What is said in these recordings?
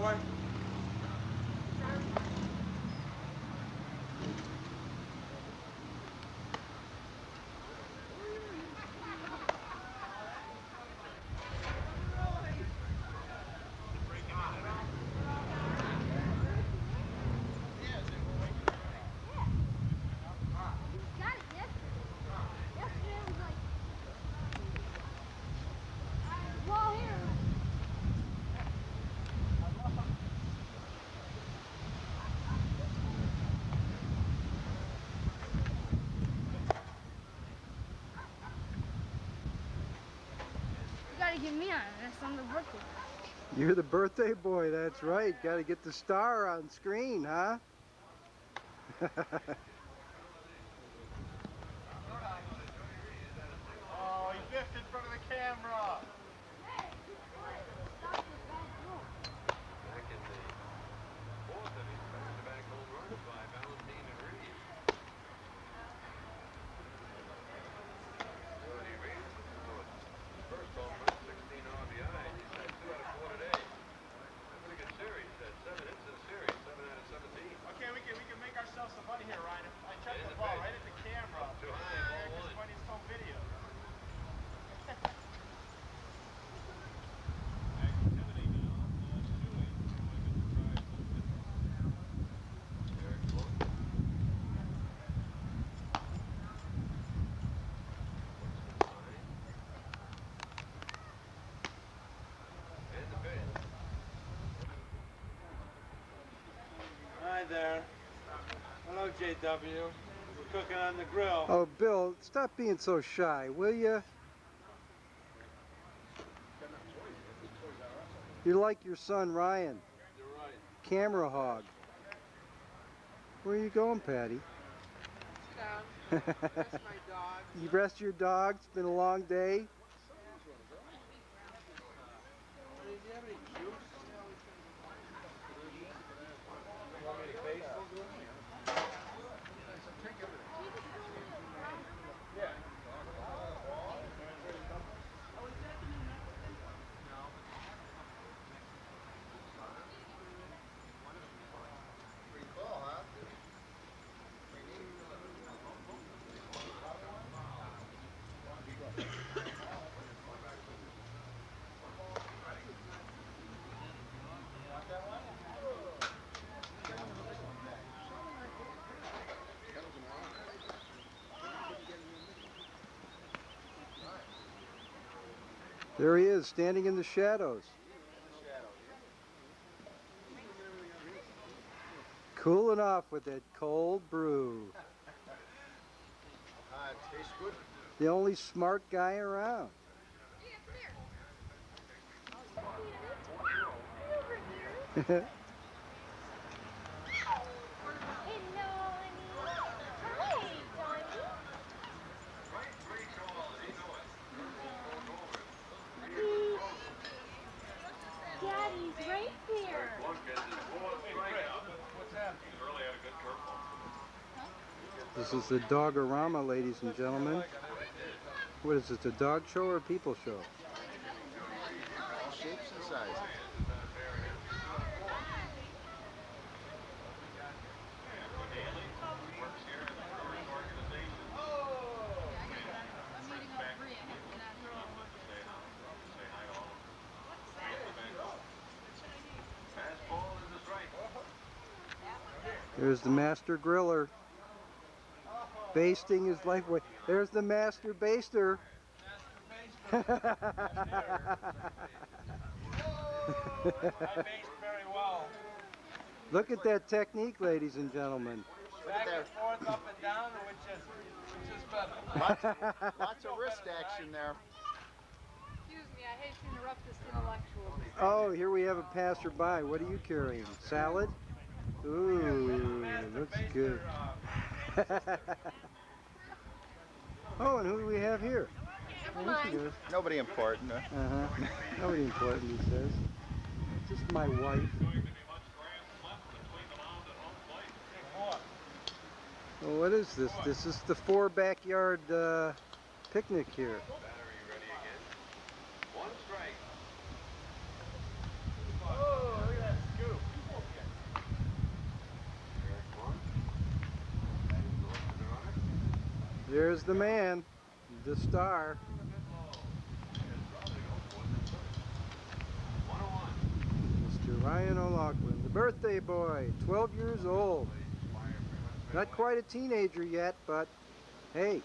boy? You gotta get me on it. That's on the birthday. You're the birthday boy, that's right. Got to get the star on screen, huh? Oh, he biffed in front of the camera. Back in the fourth inning, back-to-back home runs by Valentine and Reeves. Jody Reeves with the first home run, 16 RBIs. He's had 2 out of 4 today. A pretty good series. He's had 7 hits in the series, 7 out of 17. Okay, we can make ourselves some money here, Ryan. I checked the ball right at the camera. Too high, ball 1. Funny, it's on video. Eric Sloan. And the pitch. Hi there. Hello, JW. We're cooking on the grill. Oh, Bill, stop being so shy, will you? You're like your son, Ryan. You're right. Camera hog. Where are you going, Patty? Down. That's my dog. You rest your dog? It's been a long day. Do you have any juice? You want me to base There he is, standing in the shadows. Cooling off with that cold brew. It tastes good. The only smart guy around. Daddy's right there. What's happening? This is the Dogorama, ladies and gentlemen. What is it, a dog show or a people show? All shapes and sizes. There's the master griller. Basting his life away. There's the master baster. I based very well. Look at that technique, ladies and gentlemen. Back and forth, up and down, which is better. Lots of wrist action there. Excuse me, I hate to interrupt this intellectual. Oh, here we have a passerby. What are you carrying? Salad? Ooh, looks good. Oh, and who do we have here? There she goes. Nobody important. Uh-huh. Nobody important, he says. Just my wife. Well, what is this? This is the 4 backyard picnic here. Battery ready again. 1 strike. Oh, look at that There's the man, the star. Mr. Ryan O'Loughlin, the birthday boy, 12 years old. Not quite a teenager yet, but hey.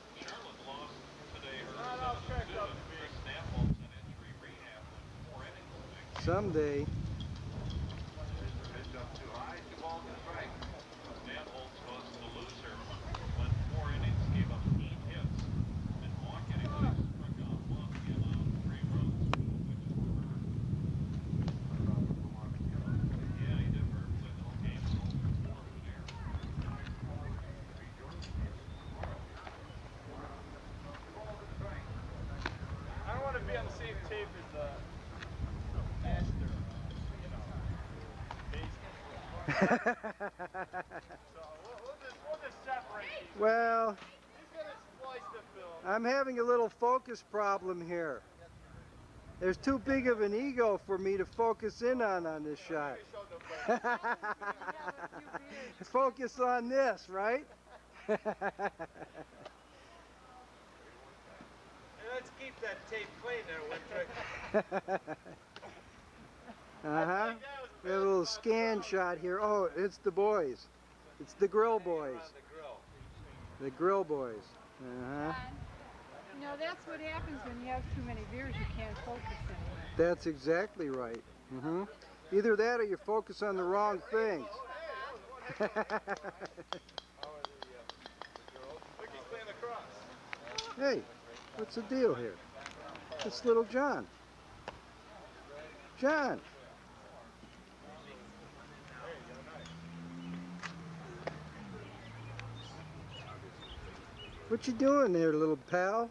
Someday. I don't want to be on the same tape as Astor, basement. So we'll just separate these. Well, He's gonna splice the film. I'm having a little focus problem here. There's too big of an ego for me to focus in on this shot. Focus on this, right? Hey, let's keep that tape clean there, Wintrick. Uh-huh. We have a little scan shot here. Oh, it's the boys. It's the grill boys. On the grill. The grill boys. Uh-huh. You know, that's what happens when you have too many viewers. You can't focus anymore. That's exactly right. Mm-hmm. Either that or you focus on the wrong things. Look, he's playing the cross. Hey, what's the deal here? It's little John. John. What you doing there, little pal?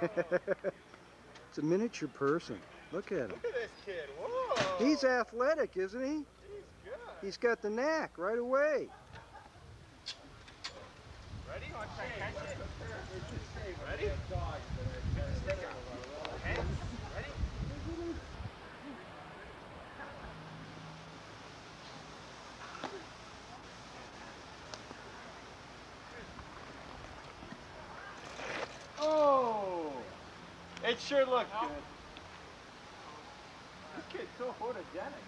It's a miniature person. Look at him. Look at this kid. Whoa. He's athletic, isn't he? He's good. He's got the knack right away. Ready? Want to try and catch it? Ready? Okay. Ready? Oh! It sure looked good. This kid's so photogenic.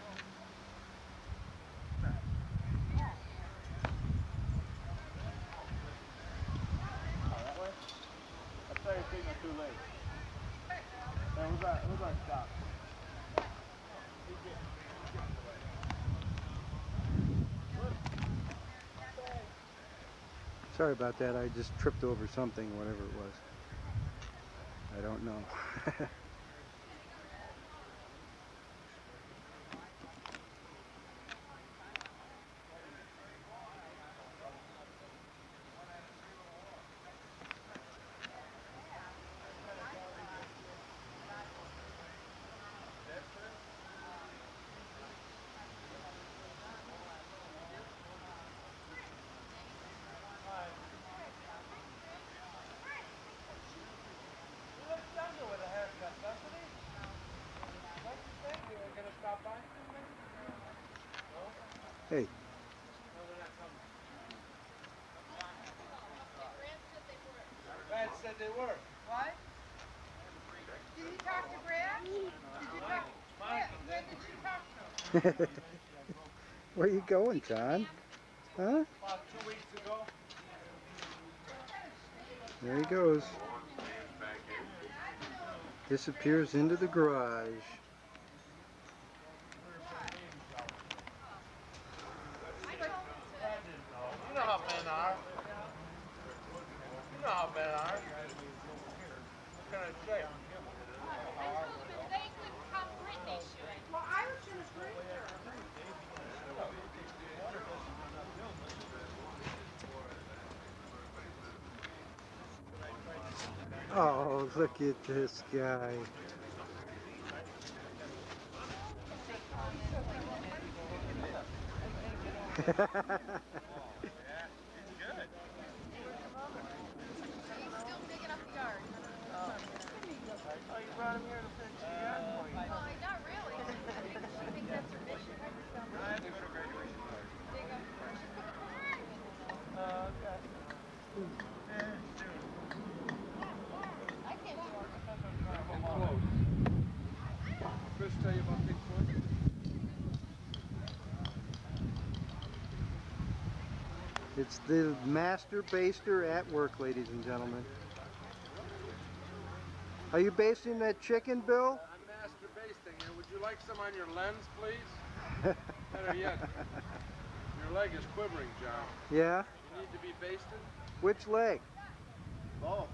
That way? I saw your signal too late. Hey, who's our stop? Sorry about that. I just tripped over something, whatever it was. I don't know. Hey. Brad said they were. What? Did you talk to Brad? Did you talk? Yeah, when did you talk to him? Where you going, John? Huh? About 2 weeks ago. There he goes. Disappears into the garage. You know how men are. You know how men are. What can I say? Well, I was gonna bring her. Oh, look at this guy. It's the master baster at work, ladies and gentlemen. Are you basting that chicken, Bill? I'm master basting here. Would you like some on your lens, please? Better yet, your leg is quivering, John. Yeah? You need to be basted? Which leg? Both.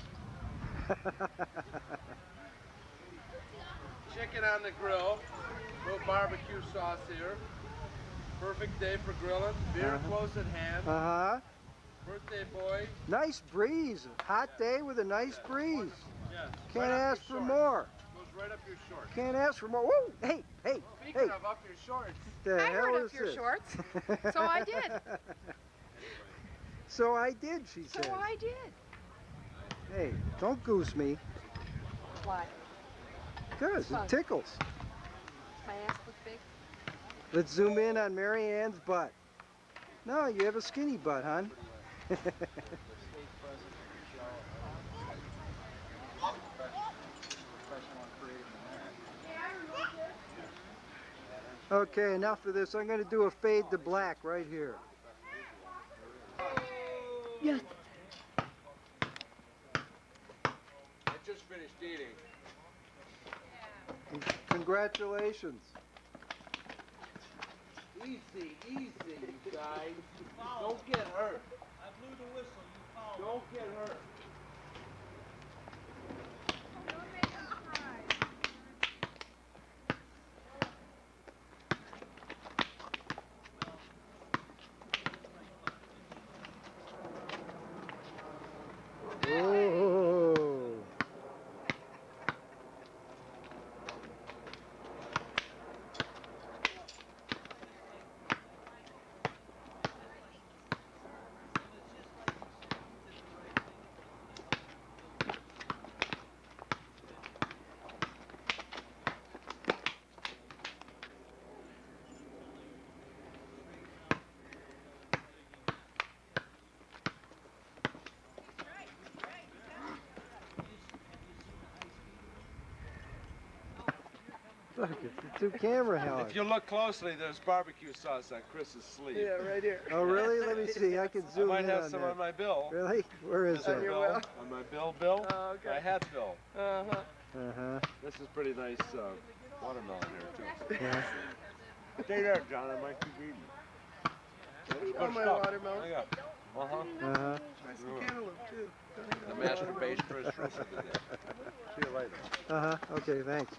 Chicken on the grill. Little barbecue sauce here. Perfect day for grilling. Beer close at hand. Uh-huh. Birthday boy. Nice breeze. Hot day with a nice breeze. Yes. Can't Right up ask your for shorts. more. Goes right up your shorts. Can't ask for more. Woo! Hey, hey, Speaking hey. of up your shorts. The I hell heard is up your this? shorts. So I did. So I did, she So said. I did. Hey, don't goose me. Why? Because Fun. it tickles. My ass look big? Let's zoom in on Mary Ann's butt. No, you have a skinny butt, hon. Okay, enough of this. I'm going to do a fade to black right here. Yes. I just finished eating. Congratulations. Easy, easy, you guys. Don't get hurt. I blew the whistle. You fouled. Don't get hurt. Oh. Look, it's the two camera helmets. If you look closely, there's barbecue sauce on Chris's sleeve. right here. Oh, really? Let me see. I can I zoom might in have on some that. on my bill. Really? Where is On it? your bill. On my bill. Oh, okay. My hat bill. Uh-huh. This is pretty nice watermelon here, too. Yeah. Stay there, John. I might keep eating. Good stuff. Hang on. Uh-huh. The master base for his roast today. See you later. Uh-huh. Okay, thanks.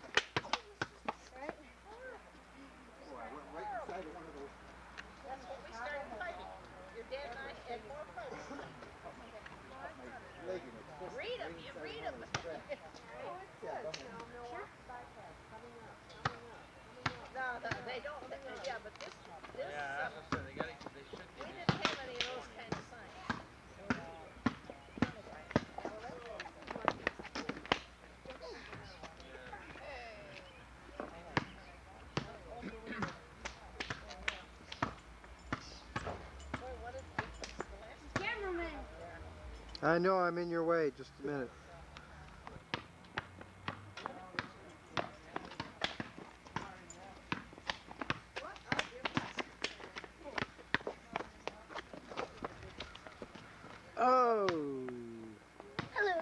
Read them, you read them. No, they don't, yeah, but this, Yeah, that's what I said. They should we didn't have any of those kind of signs. Cameraman. I know I'm in your way. Just a minute. Oh. Hello.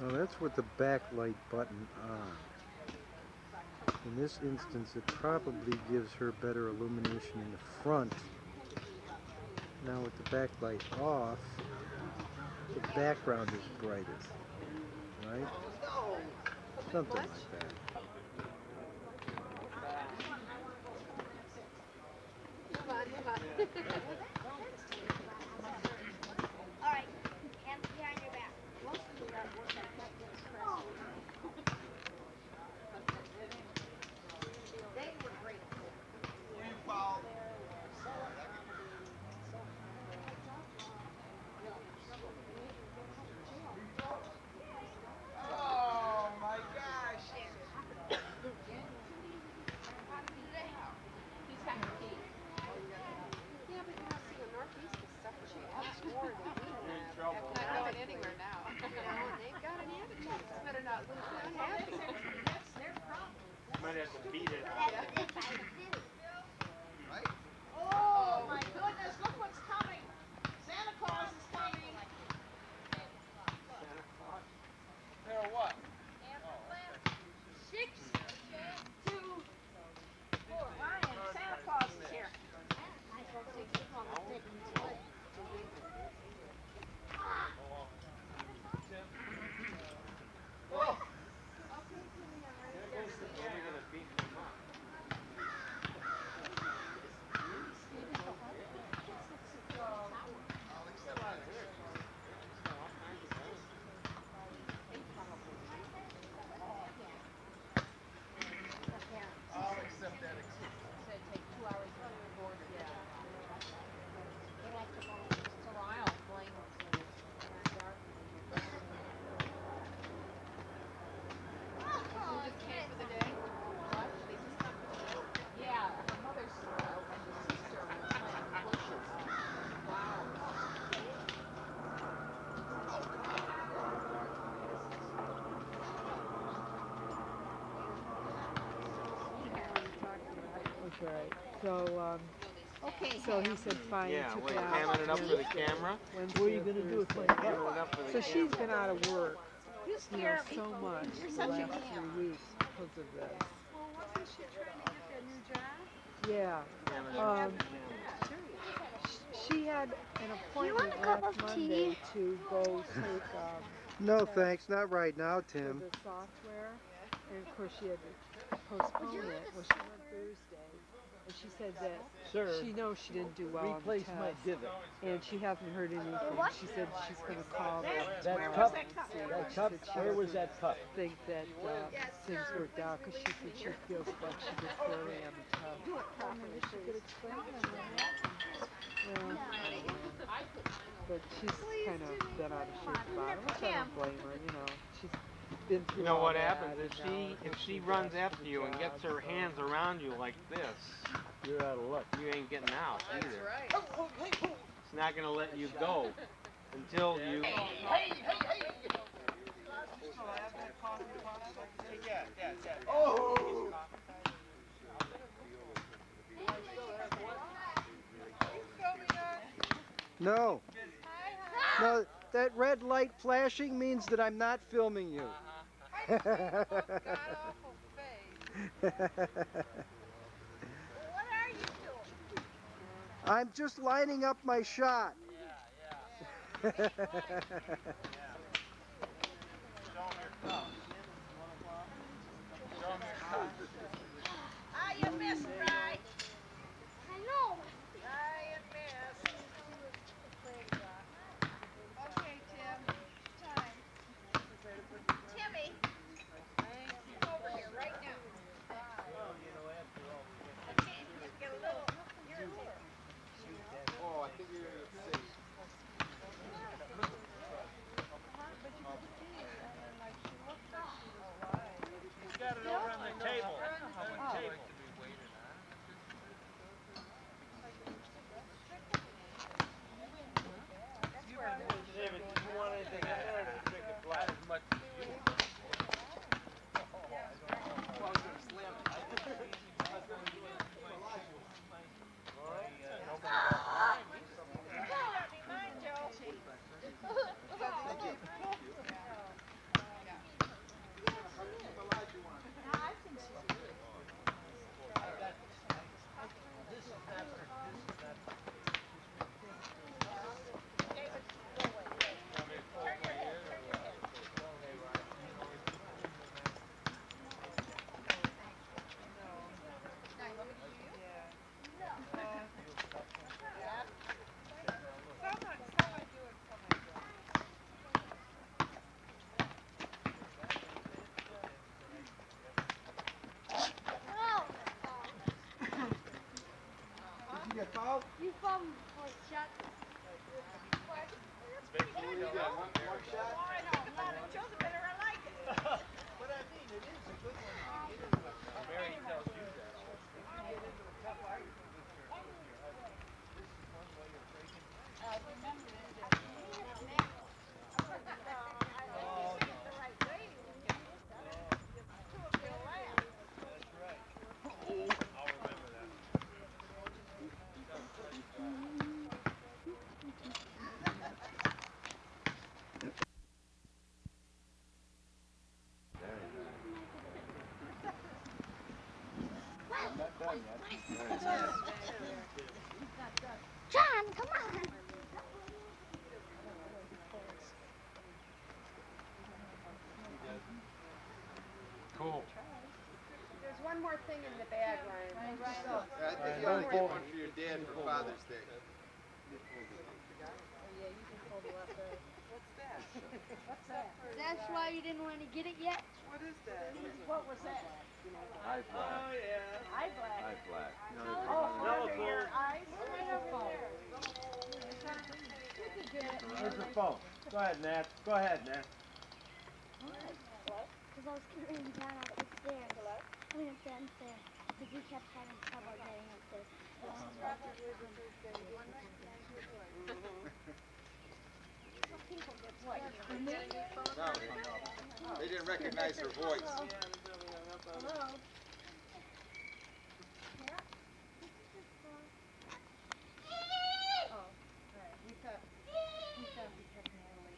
Well, that's with the backlight button on. In this instance, it probably gives her better illumination in the front. Now with the backlight off, the background is brightest, right? Something like that. Alright, hands behind your back. They were great. Oh my gosh. Yeah, but you know, see, the Northeast is such a more than we You're in have. trouble. Not going anywhere now. You know, and they've got an attitude. It's better not lose that happy. That's their problem. Might have to beat it. Oh my goodness, look what's coming. Santa Claus is coming. There what? 6, 2, 4. Ryan, Santa Claus is here. Right. So, Okay, so he said fine. Yeah, took wait, it out hamming it up for the Wednesday, camera? Wednesday What are you or gonna do with Thursday. my Hamming it up for the So she's camera. been out of work, you you know, scare me. so much You're the such a last ham. 3 weeks because of this. Well, wasn't she trying to get that new job? Yeah. Hamming it up Um, for the camera. she had an appointment a cup last of Monday tea? to go take No, test thanks, not right now, for Tim. the software, and of course she had to postpone it. Well, she went Thursday, and she said that she knows she didn't do well on the Replace test. my divot. And she hasn't heard anything. She said she's going to call them That tomorrow cup, and see. that She cup, said she where was doesn't that cup? think that things worked out because she said she feels like she was barely on the test. Do it properly. She could explain that. Well, I don't know. But she's kind of been out of shape about it, which I don't blame her. You know, she's been through You know all what that, happens and now if she she's runs asked for after the you and job, gets her so- hands around you like this, You're out of luck. you ain't getting out either. Right. It's not gonna let you go until you. No. No, that red light flashing means that I'm not filming you. God awful face. What are you doing? I'm just lining up my shot. Ah, you missed, right? I know. Ah, you missed. Okay, Tim. Time. Timmy. Come over here right now. Okay, just get a little. You're here. Oh, I think you're gonna say. He's got it over on the table. David, do you want anything in there or just drink it flat? As much as you Don't let me mind, Joe. shot. John, come on. Cool. There's one more thing in the bag, Ryan. I think you ought to get one for your dad for Father's Day. That's why you didn't want to get it yet? What is that? What was that? Eye Eye black. black. Oh, under Telephone. your eyes? Right over there. Where's your phone? Go ahead, Nat. Go ahead, Nat. Because I was carrying John up the stairs. I mean, up downstairs. Because we kept having trouble getting upstairs. No, they didn't recognize her voice. Hello? Oh, right. We thought we kept Natalie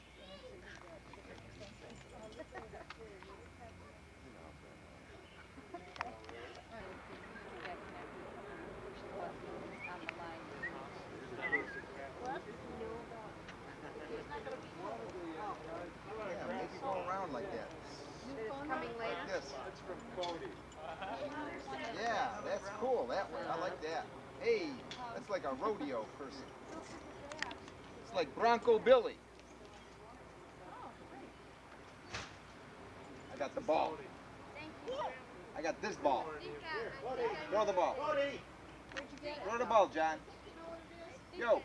Yeah, make it go around like that. coming later. Like this. That's from Cody. Yeah, that's cool. That one. I like that. Hey, that's like a rodeo person. It's like Bronco Billy. I got the ball. Thank you. I got this ball. Think I Throw the ball. Throw the ball, John. Yo.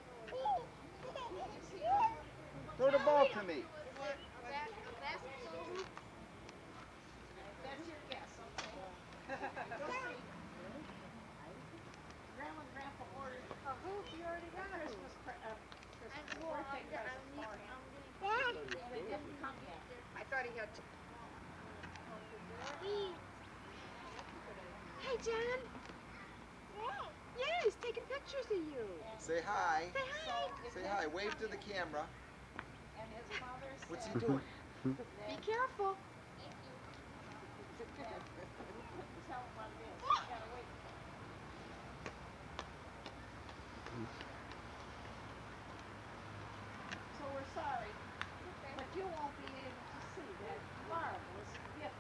Throw the ball to me. That's your guess, okay? Grandma and Grandpa ordered a hoop. You already got a Christmas birthday present for him. They didn't come yet. I thought he had to. Hey, John. Yeah, he's taking pictures of you. Say hi. Say hi. Say hi. Wave to the camera. And his mother What's said, he doing? be careful. Tell him what it is. You gotta wait. So we're sorry, but you won't be able to see that marvelous gift.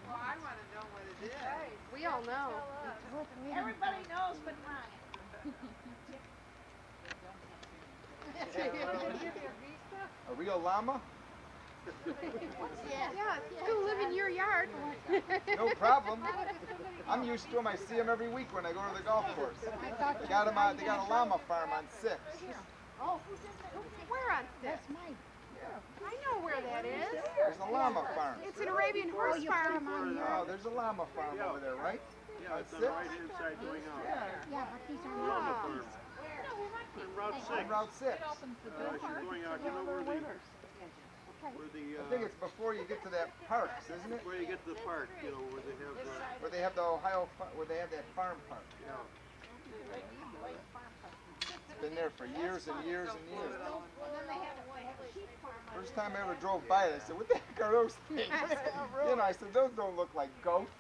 Well, I want to know what it is. We all know. Everybody knows but Ryan. A real llama? Yeah, he'll live in your yard. No problem. I'm used to them. I see them every week when I go to the golf course. They got 'em on. They got a llama farm on 6th. Oh, where on That's mine. I know where that is. There's a llama farm. It's an Arabian horse farm. Oh, there's a llama farm over there, right? Yeah, it's on the right hand side going out. Yeah, but these are Llama not. farm. On Route 6. On Route 6. As you're going out, you know where the I think it's before you get to that parks, isn't it? where you get to the park, you know, where they have Where they have the Ohio, where they have that farm park. It's been there for years and years and years. First time I ever drove by it, I said, "What the heck are those things?" You know, I said, "Those don't look like goats."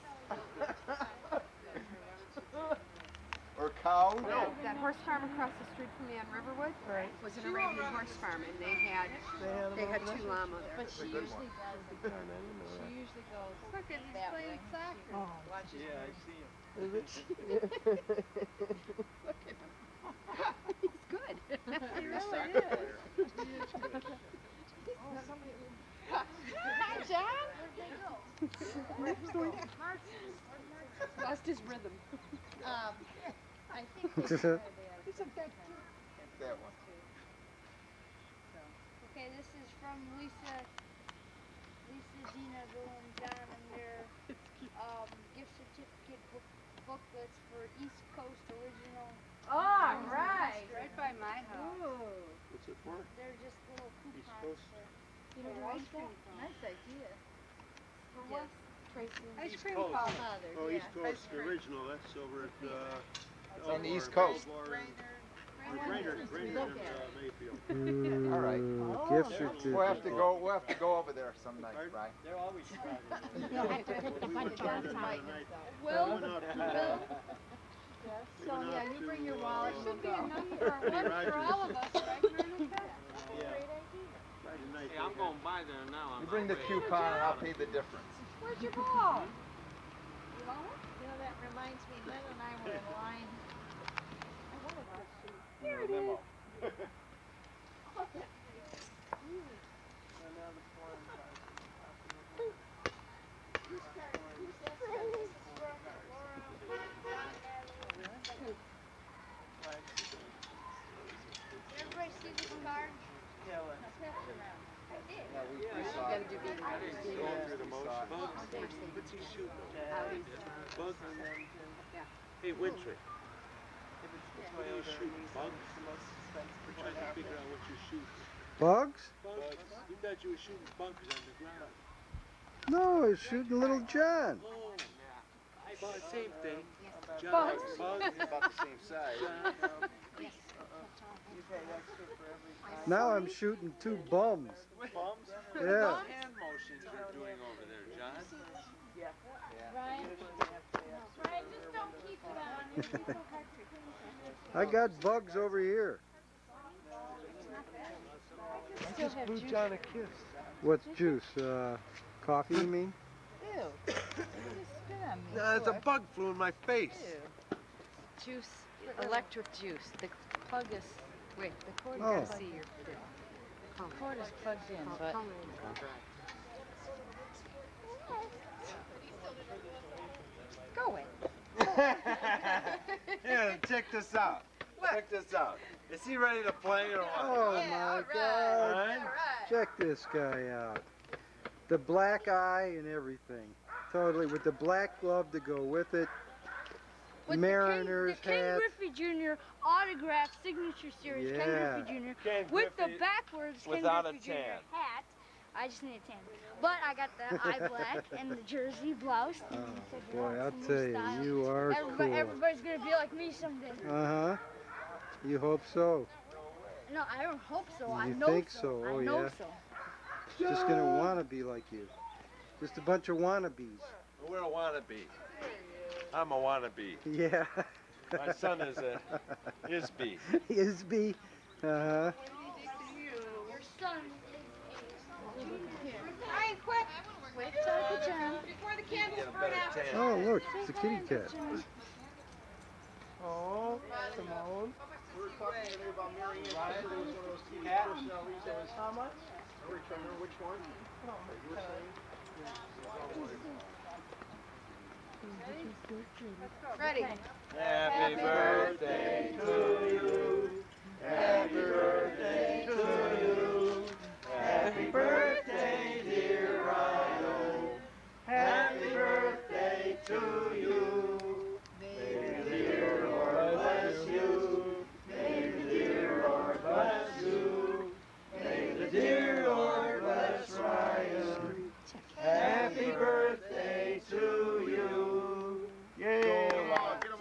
Or cows. That horse farm across the street from me on Riverwood was an Arabian horse farm, and they had two llama there. But she usually does. She usually goes. Look at he's playing soccer. Oh. Yeah, I see him. Look at him. He's good. He really is. Hi, John. lost his rhythm. I think they are there. He said that. That one. Okay, this is from Lisa, Dina, Bill, and John, and their gift certificate booklets for East Coast original. All right. Right by my house. What's it for? They're just little East coupons Coast? for. You know where ice cream from? Nice idea. For what? Ice East cream Coast. called Father, Oh, yeah. East Coast original. That's over at It's on the East Elmore, Coast. Brainerd and Mayfield. All right. Gift certificate. We'll have to go over there some night, Pardon? Brian. They're always struggling. You'll have to pick the We bunch went of out them. another night. Will, We went out to, Will. we So went yeah, out you to, bring your wallet, uh, we'll Should be go. a number or one for all of us, right, Veronica? Yeah. Friday night. Hey, I'm going by there now. You bring the coupon and I'll pay the difference. Where'd you go? You know, that reminds me, Lynn and I were in line. Here it is. Everybody see this card? Yeah, we saw gotta it. do We Going through the motion. What's he shooting? Bugs. Hey, Wintry. What are you shooting? Bugs? We're trying to figure out what you're shooting. Bugs? Bugs. You thought you were shooting bugs on the ground. No, I was shooting little John. Oh, but same thing. John, Bugs. bugs. About the same size. John. Now I'm shooting two bums. Bums? Yeah. Hand motions you're doing over there, John. Ryan, just don't keep it on. It'd be so hard to clean. I got bugs over here. I just blew John a kiss. What's juice? Coffee, you mean? Ew. You just spit on me. No, it's a Cord. bug flew in my face. Ew. Juice, electric juice. The plug is, wait, the cord, you Oh. gotta see your, the cord is plugged in, but. Go away. Here, check this out. Check this out. Is he ready to play or what? Oh my God. Alright? Check this guy out. The black eye and everything. Totally, with the black glove to go with it. With Mariners the Ken hat. Griffey Jr. autograph signature series, Ken Yeah. Griffey Jr. Ken with the Griffey backwards Ken without a Griffey Jr. tan. hat. I just need a tan. But I got the eye black and the jersey blouse. Oh and said, boy, "Wow, I'll some new tell you, styles." you are cool. Everybody's gonna be like me someday. Uh-huh. You hope so. No, I don't hope so. I You know think so. so? Oh, I know yeah. so. Just gonna wanna be like you. Just a bunch of wannabes. We're a wannabe. I'm a wannabe. Yeah. My son is a Isby. Isby. Uh-huh. Your son is a junior. Hey, quick! Wait till the jam. Before the candles Get a burn better out. tan. Oh, look, it's a kitty cat. Oh, Simone. We were talking earlier about Mary Ann. She said it was one of those TV personalities that was how much? I don't remember which one. You were saying? Ready? Happy birthday to you. Happy birthday to you. Happy birthday, dear Rhino. Happy birthday to you. May the dear Lord bless you. May the dear Lord bless you. May the dear Lord bless Ryan. Happy birthday to you. Yeah,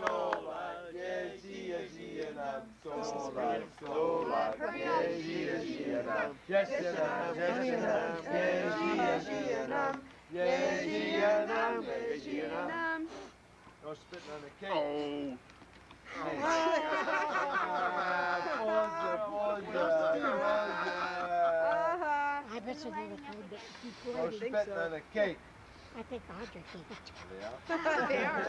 sola, yeah, gia, gia, nam, sola, sola, yeah, gia, gia, nam, yes, nam, yes, nam, yeah, gia, gia, nam, yeah, gia, nam, yeah, gia, nam. No spitting on the cake. I bet you they would find that before. No spitting on the cake. I think Audrey gave it to They are.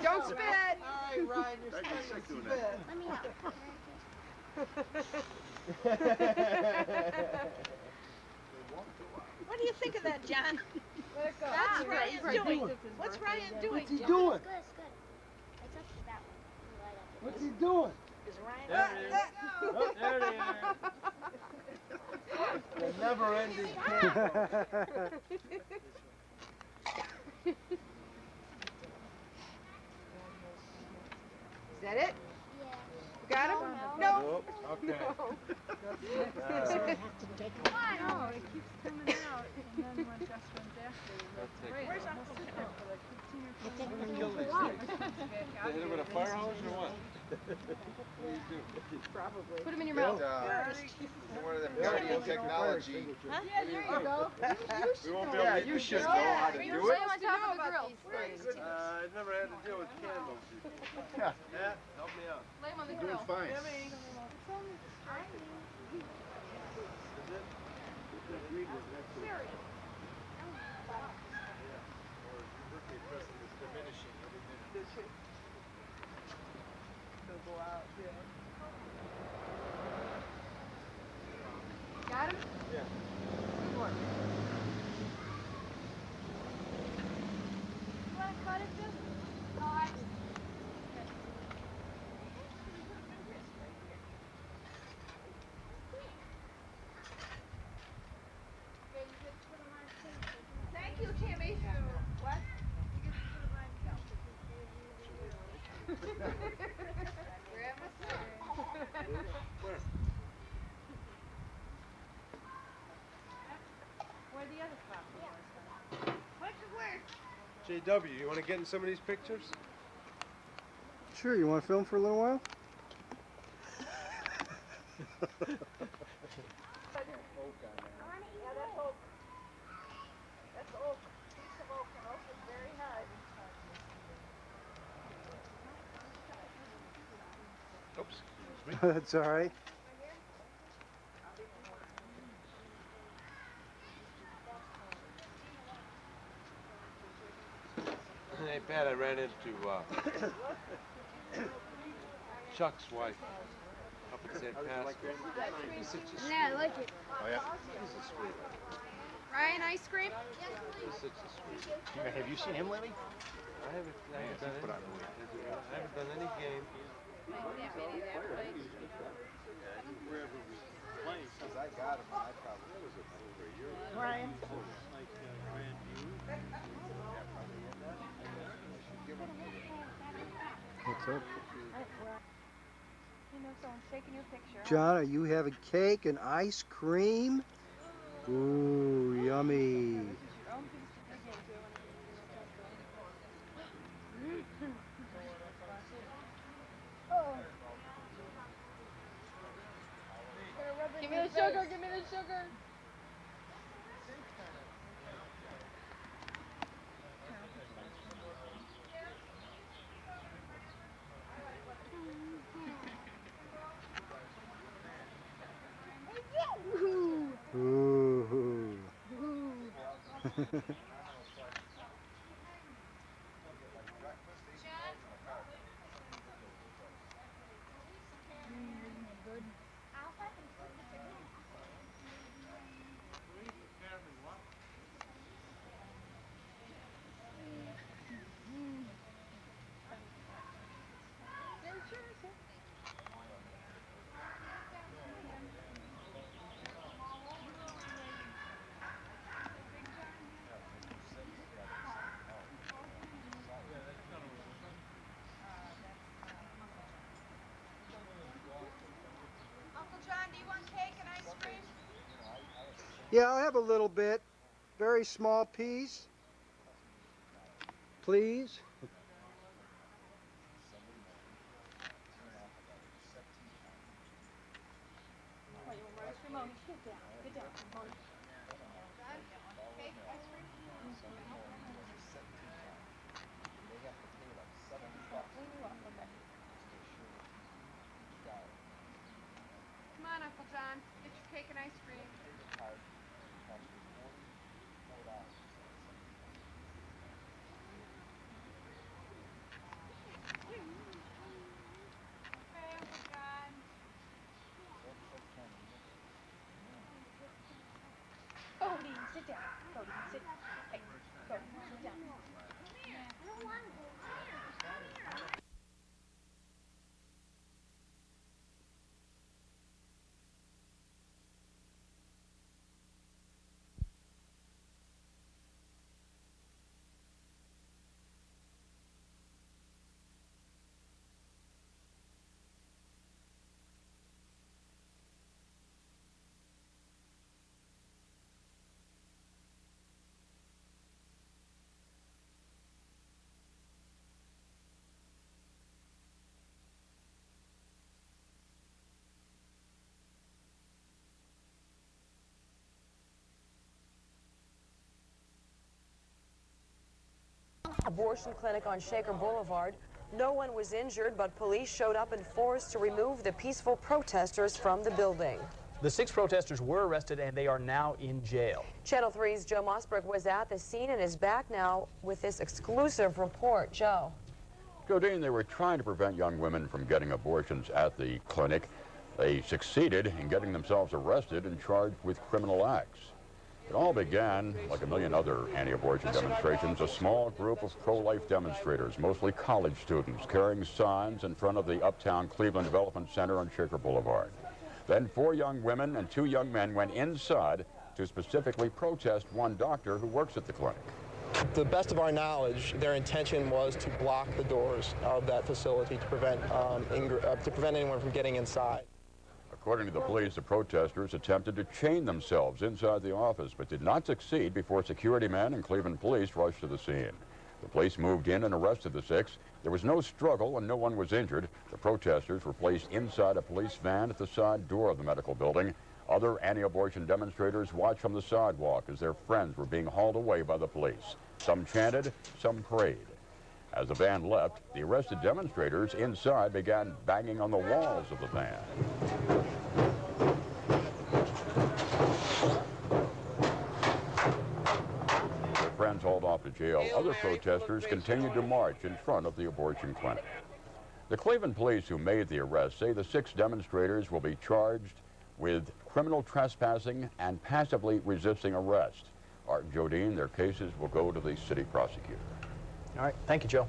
Don't spit! All right, Ryan, you're I get starting sick to doing spit. that. Let me help. What do you think of that, John? Let it go. That's Ryan doing. doing? What's Ryan doing? What's he Yeah, doing? It's good, it's good. It's up to that one. Right up to What's this. he doing? Is Ryan? There it is. Oh, there they are. The never-ending candle. Is that it? Yeah. You got him? No. Nope. Okay. No, it keeps coming out, and then when Jess runs after you, Let's take great, it. Where's we'll Uncle sit Ken? there for like 15 or 20 Kill minutes. these things. They hit it with a fire hose or what? Probably. Put him in your Get, mouth. one of them Guardian technology. Huh? Yeah, there you go. We won't be able Yeah, to you eat should these. know how to Lay do him it. on top of the grill. I've never had to deal with candles before. Yeah. Matt, help me out. Lay him on the You're doing grill. fine. Is it? Got him? Yeah. Good work. You want to cut it too? No, I... Thank you, Timmy. What? Grandma said. Where the other flowers? What's the word? JW, you want to get in some of these pictures? Sure, you want to film for a little while? Yeah, that's oak. That's oak. Piece of oak, and oak is very hard. Oops. That's all right. Hey, Pat, I ran into Chuck's wife up in St. Pascal. He's such a sweet. Yeah, I like it. Oh, yeah. He's a sweet. Ryan, ice cream? He's such a sweet. Have you seen him lately? I haven't done put any. on weight. I haven't done any game. Because I got him, and I probably Ryan. What's up? You know someone's taking your picture. John, are you having cake and ice cream? Ooh, yummy. Give me the sugar, give me the sugar. Ooh. Uncle John, do you want cake and ice cream? Yeah, I'll have a little bit. Very small piece. Please. Cake, ice cream? Come on, Uncle John. Get your cake and ice cream. Okay, Uncle John. Oh, sit down. Cody, sit. Hey, Cody, sit down. Abortion clinic on Shaker Boulevard. No one was injured, but police showed up in force to remove the peaceful protesters from the building. The 6 protesters were arrested and they are now in jail. Channel 3's Joe Mossberg was at the scene and is back now with this exclusive report. Joe. Jodine, they were trying to prevent young women from getting abortions at the clinic. They succeeded in getting themselves arrested and charged with criminal acts. It all began, like a million other anti-abortion demonstrations, a small group of pro-life demonstrators, mostly college students, carrying signs in front of the Uptown Cleveland Development Center on Shaker Boulevard. Then 4 young women and 2 young men went inside to specifically protest one doctor who works at the clinic. To the best of our knowledge, their intention was to block the doors of that facility to prevent anyone from getting inside. According to the police, the protesters attempted to chain themselves inside the office, but did not succeed before security men and Cleveland police rushed to the scene. The police moved in and arrested the 6. There was no struggle and no one was injured. The protesters were placed inside a police van at the side door of the medical building. Other anti-abortion demonstrators watched from the sidewalk as their friends were being hauled away by the police. Some chanted, some prayed. As the van left, the arrested demonstrators inside began banging on the walls of the van. Their friends hauled off to jail. Other protesters continued to march in front of the abortion clinic. The Cleveland police who made the arrest say the 6 demonstrators will be charged with criminal trespassing and passively resisting arrest. Art and Jodine, their cases will go to the city prosecutor. All right, thank you, Joe.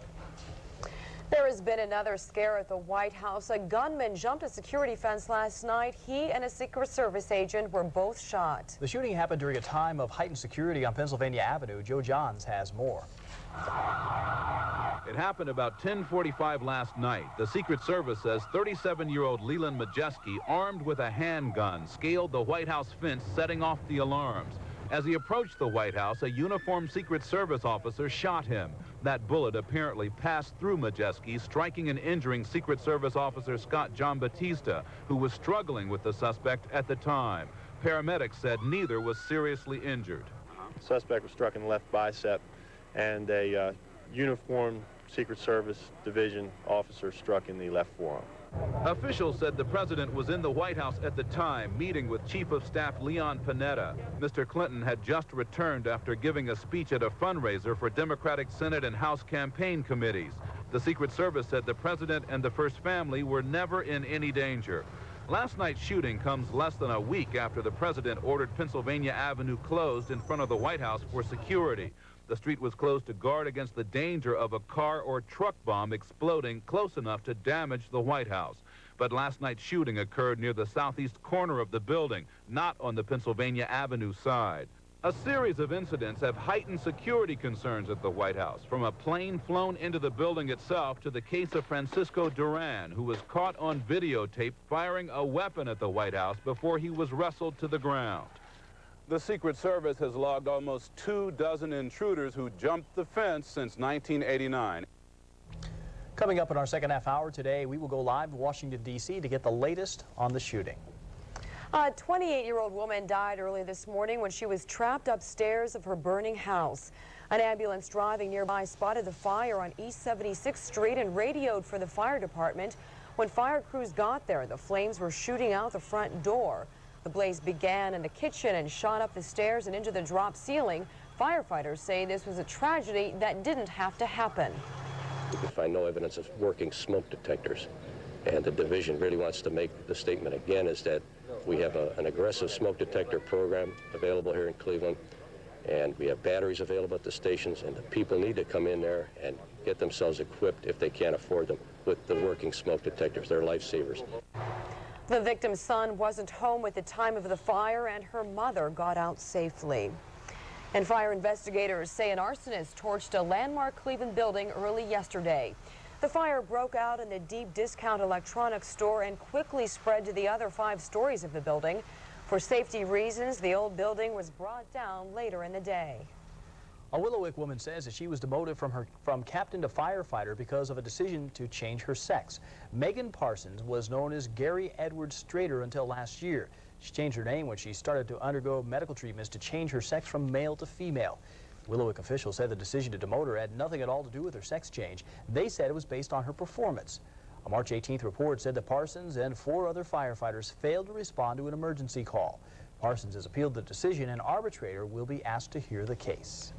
There has been another scare at the White House. A gunman jumped a security fence last night. He and a Secret Service agent were both shot. The shooting happened during a time of heightened security on Pennsylvania Avenue. Joe Johns has more. It happened about 10:45 last night. The Secret Service says 37-year-old Leland Majeski, armed with a handgun, scaled the White House fence, setting off the alarms. As he approached the White House, a uniformed Secret Service officer shot him. That bullet apparently passed through Majeski, striking and injuring Secret Service officer Scott Giambattista, who was struggling with the suspect at the time. Paramedics said neither was seriously injured. The suspect was struck in the left bicep, and a uniformed Secret Service division officer struck in the left forearm. Officials said the president was in the White House at the time, meeting with Chief of Staff Leon Panetta. Mr. Clinton had just returned after giving a speech at a fundraiser for Democratic Senate and House campaign committees. The Secret Service said the president and the First Family were never in any danger. Last night's shooting comes less than a week after the president ordered Pennsylvania Avenue closed in front of the White House for security. The street was closed to guard against the danger of a car or truck bomb exploding close enough to damage the White House. But last night's shooting occurred near the southeast corner of the building, not on the Pennsylvania Avenue side. A series of incidents have heightened security concerns at the White House, from a plane flown into the building itself to the case of Francisco Duran, who was caught on videotape firing a weapon at the White House before he was wrestled to the ground. The Secret Service has logged almost 24 intruders who jumped the fence since 1989. Coming up in our second half hour today, we will go live to Washington, D.C. to get the latest on the shooting. A 28-year-old woman died early this morning when she was trapped upstairs of her burning house. An ambulance driving nearby spotted the fire on East 76th Street and radioed for the fire department. When fire crews got there, the flames were shooting out the front door. The blaze began in the kitchen and shot up the stairs and into the drop ceiling. Firefighters say this was a tragedy that didn't have to happen. We could find no evidence of working smoke detectors. And the division really wants to make the statement again is that we have an aggressive smoke detector program available here in Cleveland. And we have batteries available at the stations, and the people need to come in there and get themselves equipped, if they can't afford them, with the working smoke detectors. They're lifesavers. The victim's son wasn't home at the time of the fire, and her mother got out safely. And fire investigators say an arsonist torched a landmark Cleveland building early yesterday. The fire broke out in the deep discount electronics store and quickly spread to the other 5 stories of the building. For safety reasons, the old building was brought down later in the day. A Willowick woman says that she was demoted from captain to firefighter because of a decision to change her sex. Megan Parsons was known as Gary Edward Strader until last year. She changed her name when she started to undergo medical treatments to change her sex from male to female. Willowick officials said the decision to demote her had nothing at all to do with her sex change. They said it was based on her performance. A March 18th report said that Parsons and 4 other firefighters failed to respond to an emergency call. Parsons has appealed the decision, and an arbitrator will be asked to hear the case.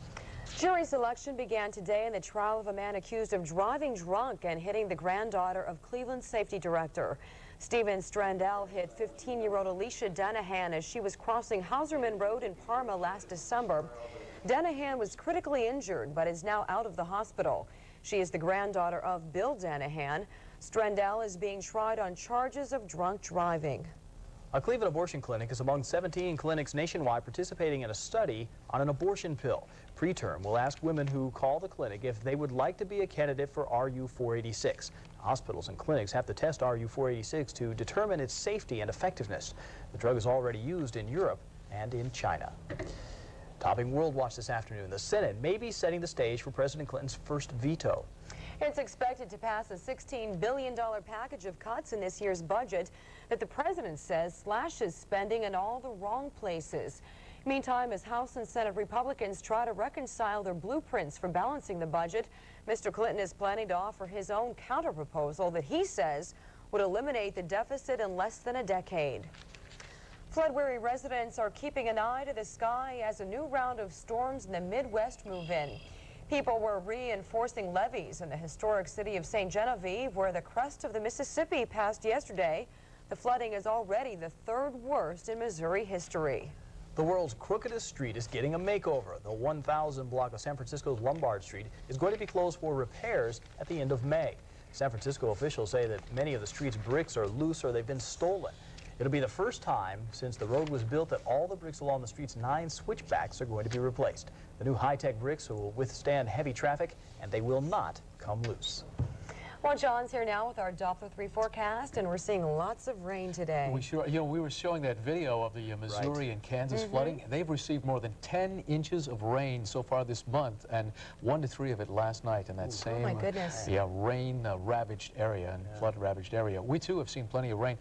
Jury selection began today in the trial of a man accused of driving drunk and hitting the granddaughter of Cleveland safety director. Stephen Strandell hit 15-year-old Alicia Denahan as she was crossing Hauserman Road in Parma last December. Denahan was critically injured but is now out of the hospital. She is the granddaughter of Bill Denahan. Strandell is being tried on charges of drunk driving. A Cleveland abortion clinic is among 17 clinics nationwide participating in a study on an abortion pill. Preterm will ask women who call the clinic if they would like to be a candidate for RU486. Hospitals and clinics have to test RU486 to determine its safety and effectiveness. The drug is already used in Europe and in China. Topping World Watch this afternoon, the Senate may be setting the stage for President Clinton's first veto. It's expected to pass a $16 billion package of cuts in this year's budget that the president says slashes spending in all the wrong places. Meantime, as House and Senate Republicans try to reconcile their blueprints for balancing the budget, Mr. Clinton is planning to offer his own counterproposal that he says would eliminate the deficit in less than a decade. Flood-weary residents are keeping an eye to the sky as a new round of storms in the Midwest move in. People were reinforcing levees in the historic city of St. Genevieve, where the crest of the Mississippi passed yesterday. The flooding is already the 3rd worst in Missouri history. The world's crookedest street is getting a makeover. The 1,000 block of San Francisco's Lombard Street is going to be closed for repairs at the end of May. San Francisco officials say that many of the street's bricks are loose or they've been stolen. It'll be the first time since the road was built that all the bricks along the street's 9 switchbacks are going to be replaced. The new high-tech bricks will withstand heavy traffic, and they will not come loose. Well, John's here now with our Doppler 3 forecast, and we're seeing lots of rain today. We sure, we were showing that video of the Missouri and Kansas flooding. They've received more than 10 inches of rain so far this month, and 1 to 3 of it last night in that same rain-ravaged area and flood-ravaged area. We, too, have seen plenty of rain.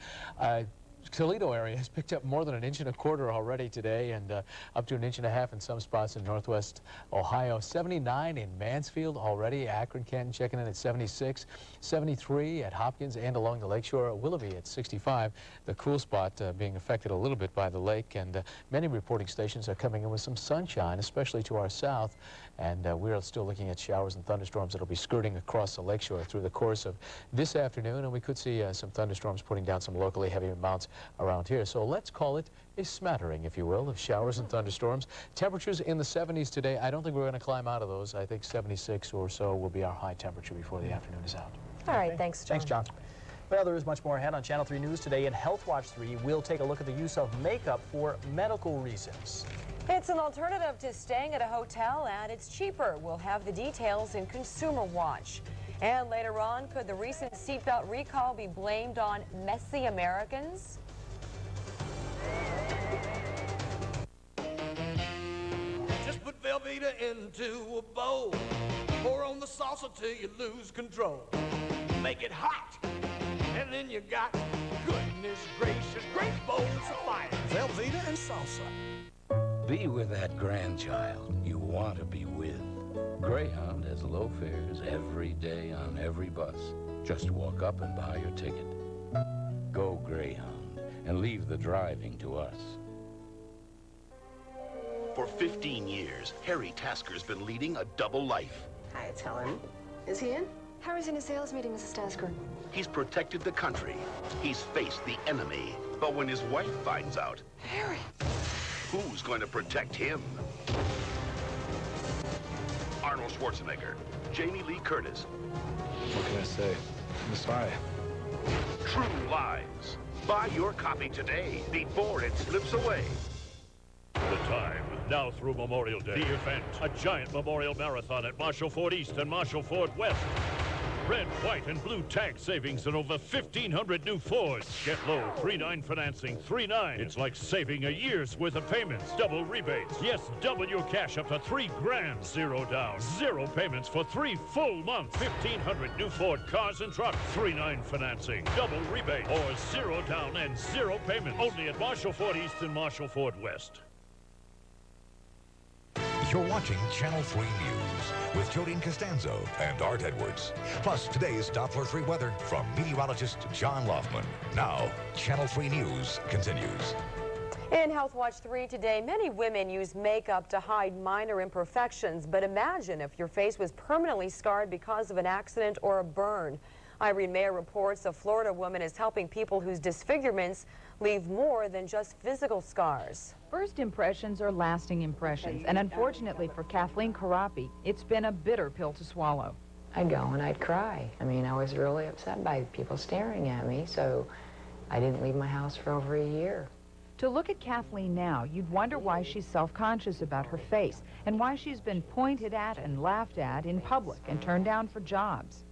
Toledo area has picked up more than 1.25 inches already today, and up to 1.5 inches in some spots in northwest Ohio. 79 in Mansfield already. Akron, Canton checking in at 76. 73 at Hopkins and along the lakeshore. Willoughby at 65. The cool spot being affected a little bit by the lake, and many reporting stations are coming in with some sunshine, especially to our south. And we're still looking at showers and thunderstorms that will be skirting across the lakeshore through the course of this afternoon, and we could see some thunderstorms putting down some locally heavy amounts around here. So let's call it a smattering, if you will, of showers and thunderstorms. Temperatures in the 70s today. I don't think we're going to climb out of those. I think 76 or so will be our high temperature before the afternoon is out. All right, thanks, John. Thanks, John. Well, there is much more ahead on Channel 3 News today. In Health Watch 3, we'll take a look at the use of makeup for medical reasons. It's an alternative to staying at a hotel, and it's cheaper. We'll have the details in Consumer Watch. And later on, could the recent seatbelt recall be blamed on messy Americans? Just put Velveeta into a bowl. Pour on the salsa till you lose control. Make it hot, and then you got goodness gracious, great bowls of fire. Velveeta and salsa. Be with that grandchild you want to be with. Greyhound has low fares every day on every bus. Just walk up and buy your ticket. Go Greyhound and leave the driving to us. For 15 years, Harry Tasker's been leading a double life. Hi, it's Helen. Is he in? Harry's in a sales meeting, Mrs. Tasker. He's protected the country. He's faced the enemy. But when his wife finds out, Harry! Who's going to protect him? Arnold Schwarzenegger, Jamie Lee Curtis. What can I say? I'm sorry. True Lies. Buy your copy today before it slips away. The time, now through Memorial Day. The event, a giant memorial marathon at Marshall Ford East and Marshall Ford West. Red, white, and blue tag savings and over 1,500 new Fords. Get low, 3.9 financing, 3.9. It's like saving a year's worth of payments. Double rebates. Yes, double your cash up to $3 grand. Zero down, zero payments for 3 full months. 1,500 new Ford cars and trucks. 3.9 financing, double rebate, or zero down and zero payments. Only at Marshall Ford East and Marshall Ford West. You're watching Channel 3 News with Jodine Costanzo and Art Edwards. Plus, today's Doppler 3 weather from meteorologist John Loftman. Now, Channel 3 News continues. In Health Watch 3 today, many women use makeup to hide minor imperfections, but imagine if your face was permanently scarred because of an accident or a burn. Irene Mayer reports a Florida woman is helping people whose disfigurements leave more than just physical scars. First impressions are lasting impressions, and unfortunately for Kathleen Karapi, it's been a bitter pill to swallow. I'd go and I'd cry. I mean, I was really upset by people staring at me, so I didn't leave my house for over a year. To look at Kathleen now, you'd wonder why she's self-conscious about her face and why she's been pointed at and laughed at in public and turned down for jobs.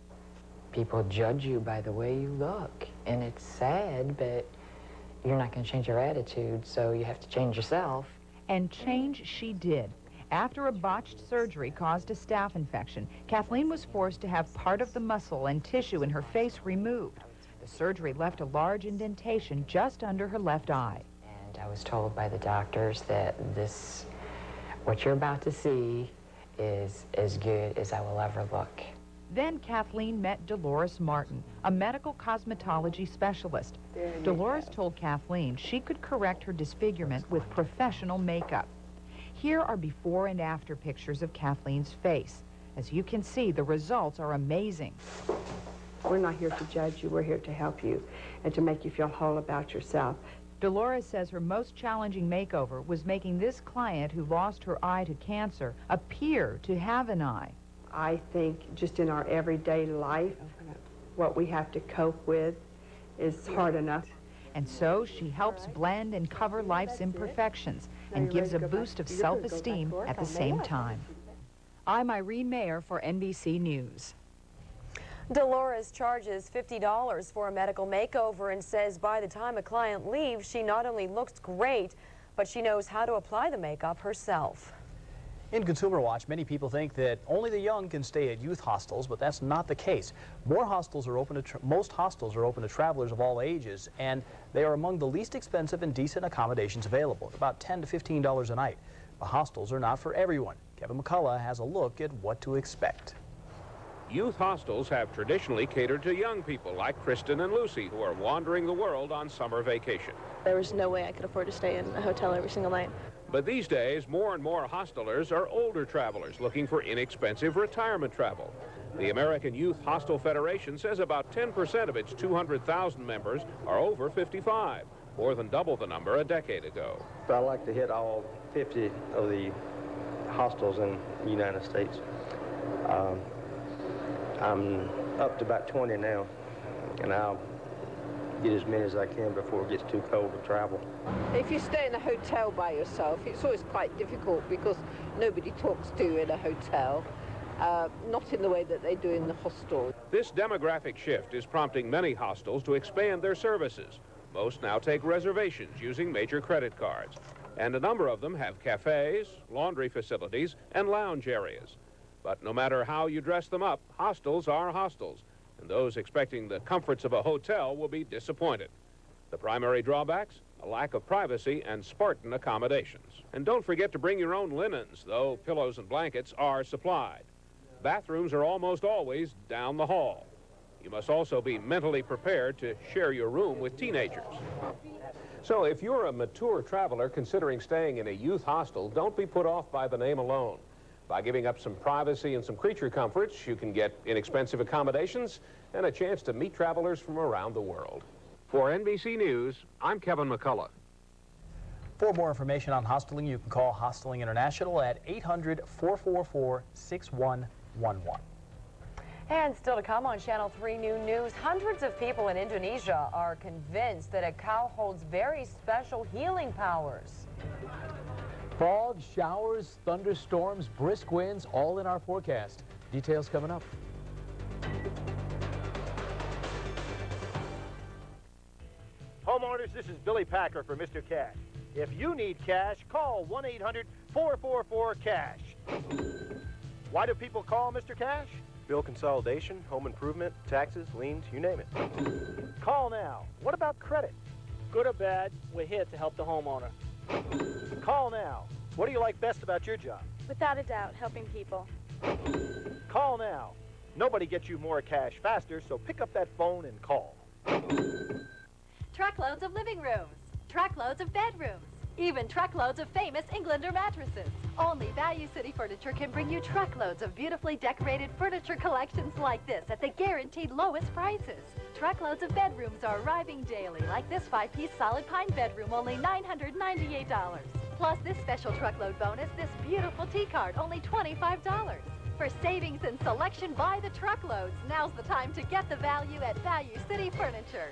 People judge you by the way you look, and it's sad, but you're not going to change your attitude, so you have to change yourself. And change she did. After a botched surgery caused a staph infection, Kathleen was forced to have part of the muscle and tissue in her face removed. The surgery left a large indentation just under her left eye. And I was told by the doctors that what you're about to see is as good as I will ever look. Then Kathleen met Dolores Martin, a medical cosmetology specialist. Dolores told Kathleen she could correct her disfigurement with professional makeup. Here are before and after pictures of Kathleen's face. As you can see, the results are amazing. We're not here to judge you, we're here to help you and to make you feel whole about yourself. Dolores says her most challenging makeover was making this client who lost her eye to cancer appear to have an eye. I think just in our everyday life, what we have to cope with is hard enough. And so she helps blend and cover life's imperfections and gives a boost of self-esteem at the same time. I'm Irene Mayer for NBC News. Dolores charges $50 for a medical makeover and says by the time a client leaves, she not only looks great, but she knows how to apply the makeup herself. In Consumer Watch, many people think that only the young can stay at youth hostels, but that's not the case. Most hostels are open to travelers of all ages, and they are among the least expensive and decent accommodations available, about $10 to $15 a night. The hostels are not for everyone. Kevin McCullough has a look at what to expect. Youth hostels have traditionally catered to young people like Kristen and Lucy, who are wandering the world on summer vacation. There was no way I could afford to stay in a hotel every single night. But these days, more and more hostelers are older travelers looking for inexpensive retirement travel. The American Youth Hostel Federation says about 10% of its 200,000 members are over 55, more than double the number a decade ago. I'd like to hit all 50 of the hostels in the United States. I'm up to about 20 now, and I'll get as many as I can before it gets too cold to travel. If you stay in a hotel by yourself, it's always quite difficult because nobody talks to you in a hotel, not in the way that they do in the hostel. This demographic shift is prompting many hostels to expand their services. Most now take reservations using major credit cards, and a number of them have cafes, laundry facilities, and lounge areas. But no matter how you dress them up, hostels are hostels, and those expecting the comforts of a hotel will be disappointed. The primary drawbacks? A lack of privacy and Spartan accommodations. And don't forget to bring your own linens, though pillows and blankets are supplied. Bathrooms are almost always down the hall. You must also be mentally prepared to share your room with teenagers. So if you're a mature traveler considering staying in a youth hostel, don't be put off by the name alone. By giving up some privacy and some creature comforts, you can get inexpensive accommodations and a chance to meet travelers from around the world. For NBC News, I'm Kevin McCullough. For more information on hosteling, you can call Hosteling International at 800-444-6111. And still to come on Channel 3 New News, hundreds of people in Indonesia are convinced that a cow holds very special healing powers. Fog, showers, thunderstorms, brisk winds, all in our forecast. Details coming up. Homeowners, this is Billy Packer for Mr. Cash. If you need cash, call 1-800-444-CASH. Why do people call Mr. Cash? Bill consolidation, home improvement, taxes, liens, you name it. Call now. What about credit? Good or bad, we're here to help the homeowner. Call now. What do you like best about your job? Without a doubt, helping people. Call now. Nobody gets you more cash faster, so pick up that phone and call. Truckloads of living rooms, truckloads of bedrooms, even truckloads of famous Englander mattresses. Only Value City Furniture can bring you truckloads of beautifully decorated furniture collections like this at the guaranteed lowest prices. Truckloads of bedrooms are arriving daily, like this 5-piece solid pine bedroom, only $998. Plus this special truckload bonus, this beautiful T-card, only $25. For savings and selection by the truckloads, now's the time to get the value at Value City Furniture.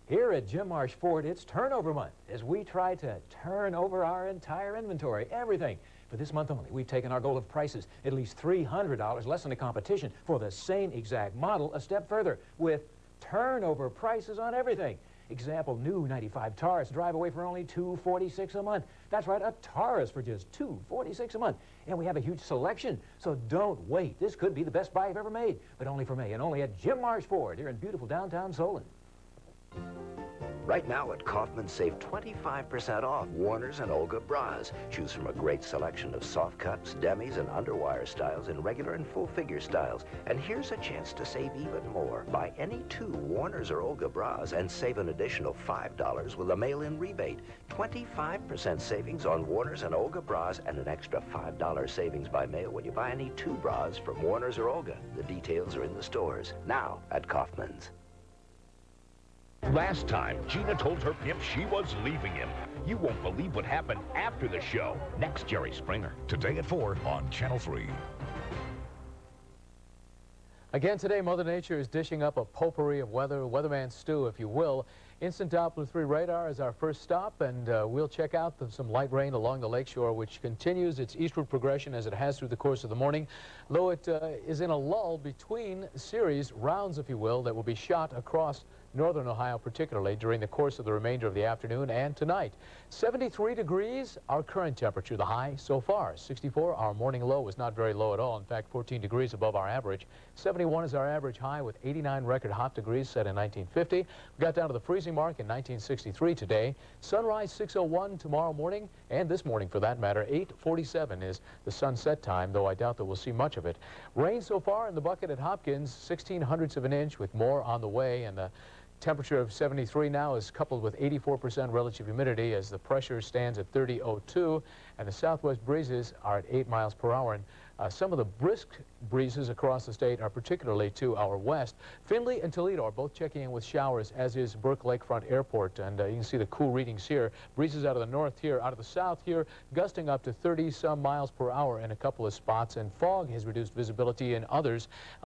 Here at Jim Marsh Ford, it's turnover month as we try to turn over our entire inventory, everything. For this month only, we've taken our goal of prices at least $300 less than the competition for the same exact model a step further with turnover prices on everything. Example, new 95 Taurus drive away for only $246 a month. That's right, a Taurus for just $246 a month. And we have a huge selection, so don't wait. This could be the best buy you've ever made, but only for May and only at Jim Marsh Ford here in beautiful downtown Solon. Right now at Kaufman, save 25% off Warner's and Olga bras. Choose from a great selection of soft cuts, demis, and underwire styles in regular and full figure styles. And here's a chance to save even more. Buy any 2 Warner's or Olga bras and save an additional $5 with a mail-in rebate. 25% savings on Warner's and Olga bras and an extra $5 savings by mail when you buy any 2 bras from Warner's or Olga. The details are in the stores. Now at Kaufman's. Last time, Gina told her pimp she was leaving him. You won't believe what happened after the show. Next, Jerry Springer. Today at 4 on Channel 3. Again today, Mother Nature is dishing up a potpourri of weather, weatherman stew, if you will. Instant Doppler 3 radar is our first stop, and we'll check out some light rain along the lakeshore, which continues its eastward progression as it has through the course of the morning, though it is in a lull between series rounds, if you will, that will be shot across northern Ohio, particularly during the course of the remainder of the afternoon and tonight. 73 degrees, our current temperature, the high so far. 64, our morning low was not very low at all. In fact, 14 degrees above our average. 71 is our average high with 89 record hot degrees set in 1950. We got down to the freezing mark in 1963 today. Sunrise 6:01 tomorrow morning, and this morning for that matter. 8:47 is the sunset time, though I doubt that we'll see much of it. Rain so far in the bucket at Hopkins, 16/100ths of an inch with more on the way, and the temperature of 73 now is coupled with 84% relative humidity as the pressure stands at 30.02, and the southwest breezes are at 8 miles per hour. And some of the brisk breezes across the state are particularly to our west. Findlay and Toledo are both checking in with showers, as is Burke Lakefront Airport, and you can see the cool readings here. Breezes out of the north here, out of the south here, gusting up to 30-some miles per hour in a couple of spots, and fog has reduced visibility in others.